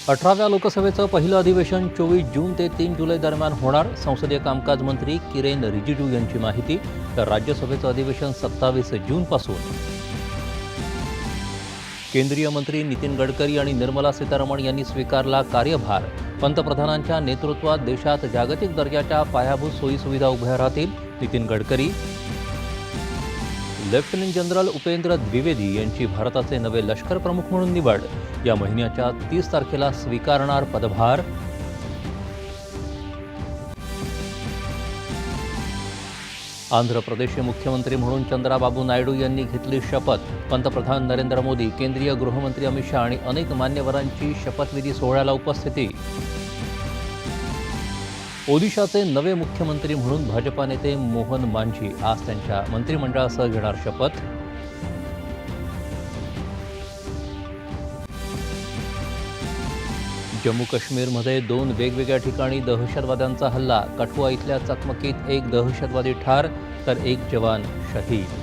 18व्या लोकसभेचं पहिलं अधिवेशन 24 जून ते 3 जुलै दरम्यान होणार. संसदीय कामकाज मंत्री किरेन रिजिजू यांची माहिती. तर राज्यसभेचं अधिवेशन 27 जूनपासून. केंद्रीय मंत्री नितीन गडकरी आणि निर्मला सीतारमण यांनी स्वीकारला कार्यभार. पंतप्रधानांच्या नेतृत्वात देशात जागतिक दर्जाच्या पायाभूत सोयीसुविधा उभ्या राहतील. नितीन गडकरी. लेफ्टनंट जनरल उपेंद्र द्विवेदी यांची भारताचे नवे लष्कर प्रमुख म्हणून निवड. या महिन्याच्या 30 तारखेला स्वीकारणार पदभार. आंध्र प्रदेशचे मुख्यमंत्री म्हणून चंद्राबाबू नायडू यांनी घेतली शपथ. पंतप्रधान नरेंद्र मोदी, केंद्रीय गृहमंत्री अमित शहा आणि अनेक मान्यवरांची शपथविधी सोहळ्याला उपस्थिती. ओदिशाचे नवे मुख्यमंत्री म्हणून भाजपा नेते मोहन मांझी आज त्यांच्या मंत्रिमंडळासह घेणार शपथ. जम्मू काश्मीरमध्ये 2 वेगवेगळ्या ठिकाणी दहशतवाद्यांचा हल्ला. कठुआ इथल्या चकमकीत 1 दहशतवादी ठार तर 1 जवान शहीद.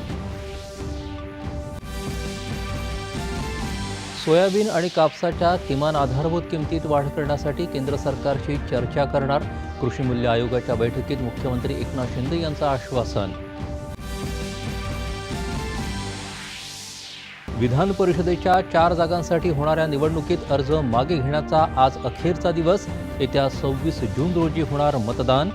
सोयाबीन आणि कापसाच्या किमान आधारभूत किमतीत वाढ करण्यासाठी केंद्र सरकारशी चर्चा करणार. कृषी मूल्य आयोगाच्या बैठकीत मुख्यमंत्री एकनाथ शिंदे यांचं आश्वासन. विधान परिषदेच्या 4 जागांसाठी होणाऱ्या निवडणुकीत अर्ज मागे घेण्याचा आज अखेरचा दिवस. येत्या 26 जून रोजी होणार मतदान.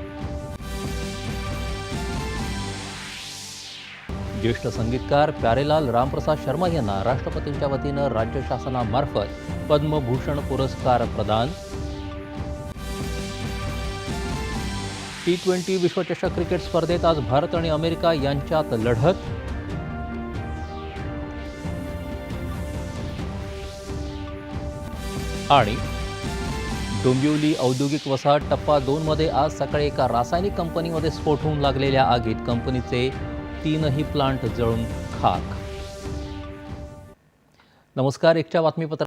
ज्येष्ठ संगीतकार प्यारेलाल रामप्रसाद शर्मा यांना राष्ट्रपतींच्या वतीनं राज्य शासनामार्फत पद्मभूषण पुरस्कार प्रदान. T20 विश्वचषक क्रिकेट स्पर्धेत आज भारत आणि अमेरिका यांच्यात लढत. आणि डोंबिवली औद्योगिक वसाहत टप्पा 2 मध्ये आज सकाळी एका रासायनिक कंपनीमध्ये स्फोट होऊन लागलेल्या आगीत कंपनीचे 3ही प्लांट जळून खाक. नमस्कार, एकच्या बातमीपत्रात